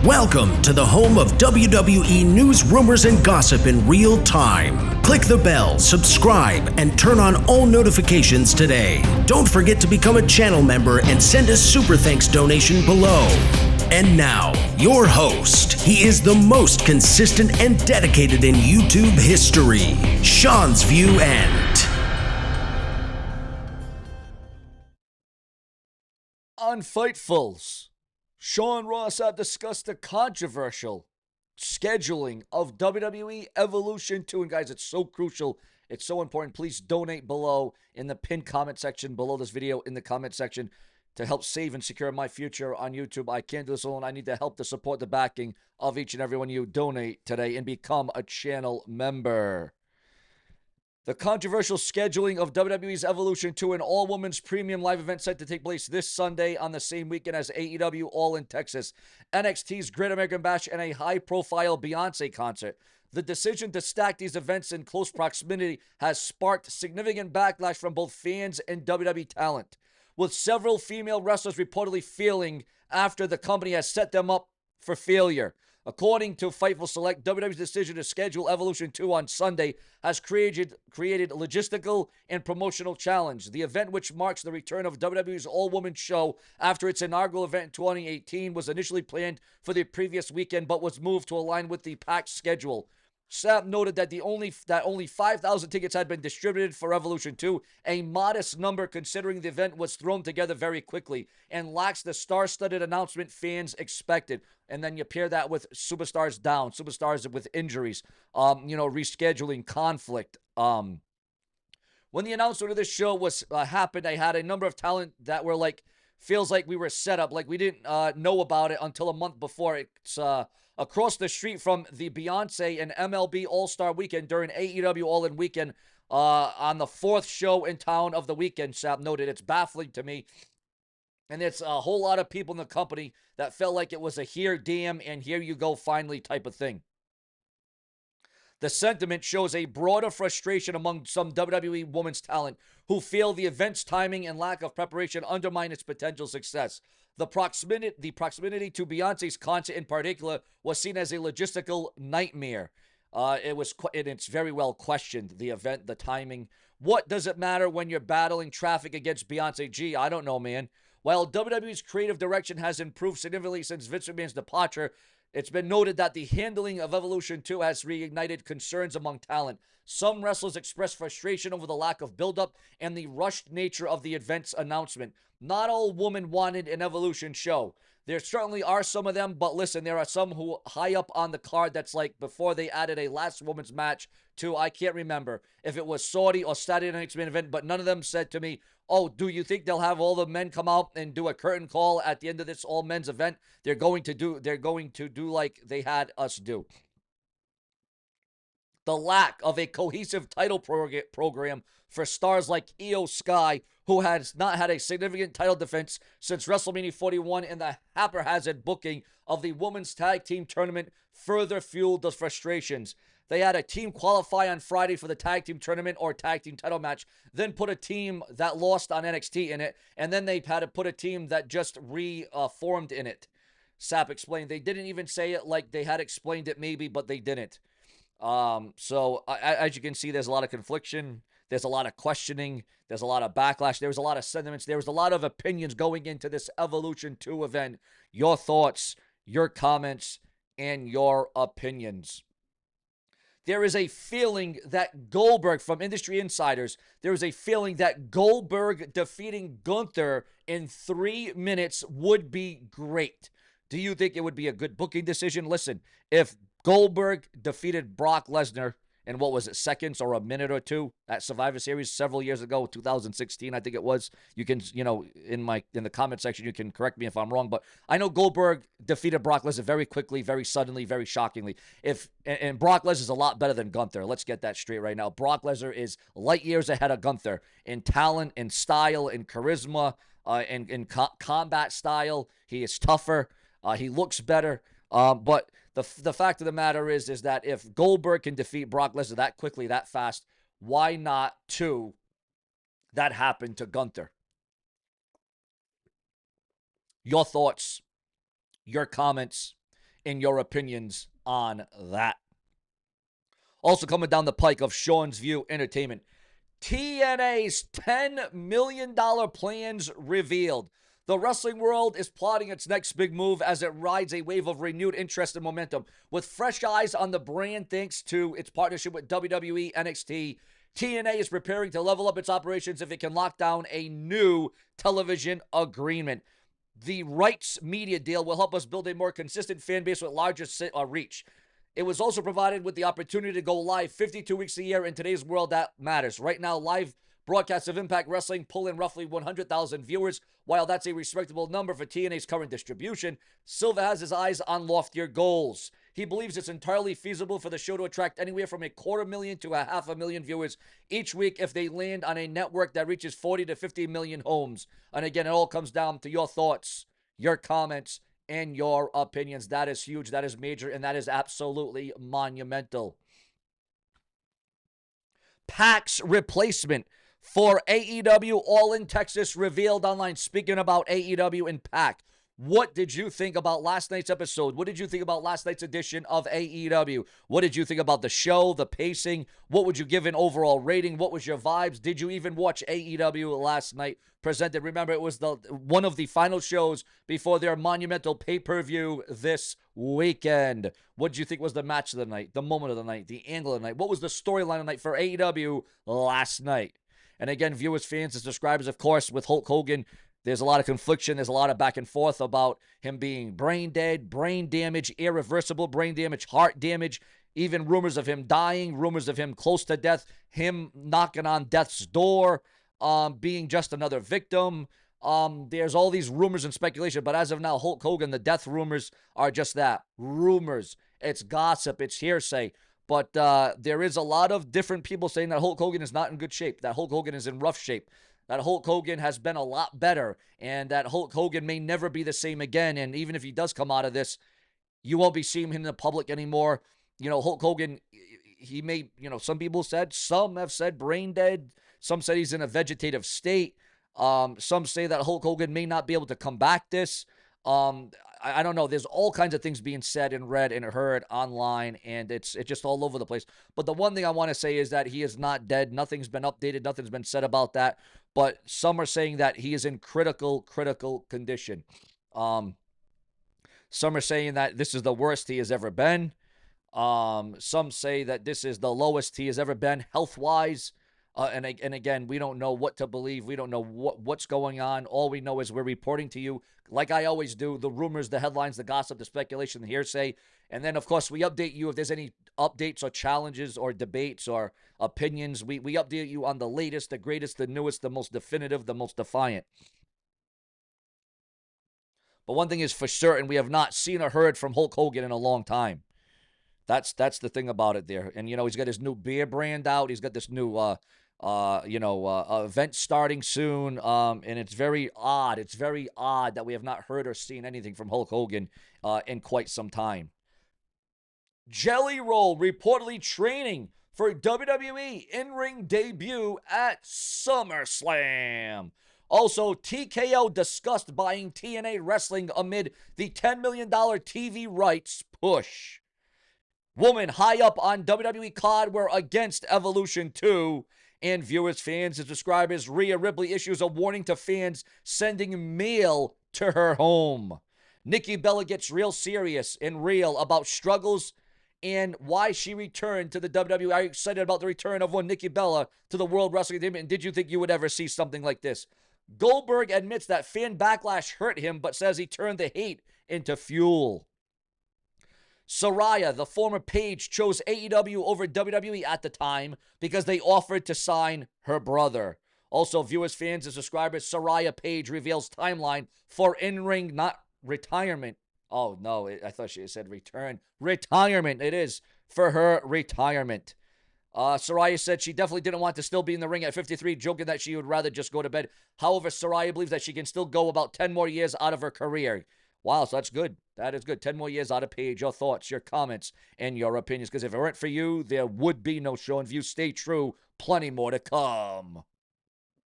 Welcome to the home of WWE News Rumors and Gossip in real time. Click the bell, subscribe, and turn on all notifications today. Don't forget to become a channel member and send a super thanks donation below. And now, your host. He is the most consistent and dedicated in YouTube history, Seanzviewent. On Fightfuls, Sean Ross had discussed the controversial scheduling of WWE Evolution 2. And guys, it's so crucial. It's so important. Please donate below in the pinned comment section below this video in the comment section to help save and secure my future on YouTube. I can't do this alone. I need the help to support the backing of each and every one of you. Donate today and become a channel member. The controversial scheduling of WWE's Evolution 2, an all-women's premium live event set to take place this Sunday on the same weekend as AEW All in Texas, NXT's Great American Bash, and a high-profile Beyonce concert. The decision to stack these events in close proximity has sparked significant backlash from both fans and WWE talent, with several female wrestlers reportedly feeling after the company has set them up for failure. According to Fightful Select, WWE's decision to schedule Evolution 2 on Sunday has created logistical and promotional challenge. The event, which marks the return of WWE's all-woman show after its inaugural event in 2018, was initially planned for the previous weekend but was moved to align with the packed schedule. Sapp noted that only 5,000 tickets had been distributed for Evolution 2, a modest number considering the event was thrown together very quickly and lacks the star-studded announcement fans expected. And then you pair that with superstars down, superstars with injuries, rescheduling, conflict. When the announcement of this show was happened, I had a number of talent that were like, feels like we were set up, like we didn't know about it until a month before. It's across the street from the Beyonce and MLB All-Star Weekend during AEW All-In Weekend on the fourth show in town of the weekend, Sapp noted. It's baffling to me. And it's a whole lot of people in the company that felt like it was a here, damn, and here you go finally type of thing. The sentiment shows a broader frustration among some WWE women's talent who feel the event's timing and lack of preparation undermine its potential success. The proximity to Beyonce's concert in particular was seen as a logistical nightmare. It's very well questioned, the event, the timing. What does it matter when you're battling traffic against Beyonce? Gee, I don't know, man. While WWE's creative direction has improved significantly since Vince McMahon's departure, it's been noted that the handling of Evolution 2 has reignited concerns among talent. Some wrestlers expressed frustration over the lack of build-up and the rushed nature of the event's announcement. Not all women wanted an Evolution show. There certainly are some of them, but listen, there are some who high up on the card that's like before they added a last women's match to, I can't remember if it was Saudi or Saturday Night's Main Event, but none of them said to me, oh, do you think they'll have all the men come out and do a curtain call at the end of this all men's event? They're going to do like they had us do. The lack of a cohesive title program for stars like Io Sky, who has not had a significant title defense since WrestleMania 41, and the haphazard booking of the women's tag team tournament further fueled the frustrations. They had a team qualify on Friday for the tag team tournament or tag team title match, then put a team that lost on NXT in it, and then they had to put a team that just reformed in it. Sapp explained. They didn't even say it like they had explained it maybe, but they didn't. So as you can see, there's a lot of confliction. There's a lot of questioning. There's a lot of backlash. There was a lot of sentiments. There was a lot of opinions going into this Evolution 2 event. Your thoughts, your comments, and your opinions. There is a feeling that Goldberg, from industry insiders, there is a feeling that Goldberg defeating Gunther in 3 minutes would be great. Do you think it would be a good booking decision? Listen, if Goldberg defeated Brock Lesnar in, what was it, seconds or a minute or two at Survivor Series several years ago, 2016, I think it was. You can, in the comment section, you can correct me if I'm wrong, but I know Goldberg defeated Brock Lesnar very quickly, very suddenly, very shockingly. And Brock Lesnar is a lot better than Gunther. Let's get that straight right now. Brock Lesnar is light years ahead of Gunther in talent, in style, in charisma, in combat style. He is tougher. He looks better. But the fact of the matter is that if Goldberg can defeat Brock Lesnar that quickly, that fast, why not that happened to Gunther? Your thoughts, your comments, and your opinions on that. Also coming down the pike of Sean's View Entertainment, TNA's $10 million plans revealed. The wrestling world is plotting its next big move as it rides a wave of renewed interest and momentum. With fresh eyes on the brand thanks to its partnership with WWE NXT, TNA is preparing to level up its operations if it can lock down a new television agreement. The rights media deal will help us build a more consistent fan base with larger reach. It was also provided with the opportunity to go live 52 weeks a year in today's world that matters. Right now, live broadcasts of Impact Wrestling pull in roughly 100,000 viewers. While that's a respectable number for TNA's current distribution, Silva has his eyes on loftier goals. He believes it's entirely feasible for the show to attract anywhere from 250,000 to 500,000 viewers each week if they land on a network that reaches 40 to 50 million homes. And again, it all comes down to your thoughts, your comments, and your opinions. That is huge, that is major, and that is absolutely monumental. PAC's replacement for AEW All in Texas revealed online. Speaking about AEW and PAC, what did you think about last night's episode? What did you think about last night's edition of AEW? What did you think about the show, the pacing? What would you give an overall rating? What was your vibes? Did you even watch AEW last night presented? Remember, it was one of the final shows before their monumental pay-per-view this weekend. What did you think was the match of the night, the moment of the night, the angle of the night? What was the storyline of the night for AEW last night? And again, viewers, fans, and subscribers, of course, with Hulk Hogan, there's a lot of confliction. There's a lot of back and forth about him being brain dead, brain damage, irreversible brain damage, heart damage, even rumors of him dying, rumors of him close to death, him knocking on death's door, being just another victim. There's all these rumors and speculation, but as of now, Hulk Hogan, the death rumors are just that, rumors. It's gossip, it's hearsay. But there is a lot of different people saying that Hulk Hogan is not in good shape, that Hulk Hogan is in rough shape, that Hulk Hogan has been a lot better, and that Hulk Hogan may never be the same again. And even if he does come out of this, you won't be seeing him in the public anymore. You know, Hulk Hogan, he may, some people said, some have said brain dead. Some said he's in a vegetative state. Some say that Hulk Hogan may not be able to come back this. I don't know. There's all kinds of things being said and read and heard online, and it's just all over the place. But the one thing I want to say is that he is not dead. Nothing's been updated. Nothing's been said about that. But some are saying that he is in critical condition. Some are saying that this is the worst he has ever been. Some say that this is the lowest he has ever been health-wise. And again, we don't know what to believe. We don't know what's going on. All we know is we're reporting to you, like I always do, the rumors, the headlines, the gossip, the speculation, the hearsay. And then, of course, we update you if there's any updates or challenges or debates or opinions. We update you on the latest, the greatest, the newest, the most definitive, the most defiant. But one thing is for certain, we have not seen or heard from Hulk Hogan in a long time. That's the thing about it there. And, he's got his new beer brand out. He's got this new, event starting soon. And it's very odd. It's very odd that we have not heard or seen anything from Hulk Hogan in quite some time. Jelly Roll reportedly training for WWE in-ring debut at SummerSlam. Also, TKO discussed buying TNA Wrestling amid the $10 million TV rights push. Woman high up on WWE COD were against Evolution 2. And viewers, fans, and subscribers, Rhea Ripley issues a warning to fans sending mail to her home. Nikki Bella gets real serious and real about struggles and why she returned to the WWE. Are you excited about the return of one Nikki Bella to the World Wrestling Entertainment? And did you think you would ever see something like this? Goldberg admits that fan backlash hurt him, but says he turned the hate into fuel. Saraya, the former Paige, chose AEW over WWE at the time because they offered to sign her brother. Also, viewers, fans, and subscribers, Saraya Paige reveals timeline for in-ring, not retirement. Oh, no, I thought she said return. Retirement, it is for her retirement. Saraya said she definitely didn't want to still be in the ring at 53, joking that she would rather just go to bed. However, Saraya believes that she can still go about 10 more years out of her career. Wow, so that's good. That is good. 10 more years out of Paige. Your thoughts, your comments, and your opinions. Because if it weren't for you, there would be no show. And if you stay true, plenty more to come.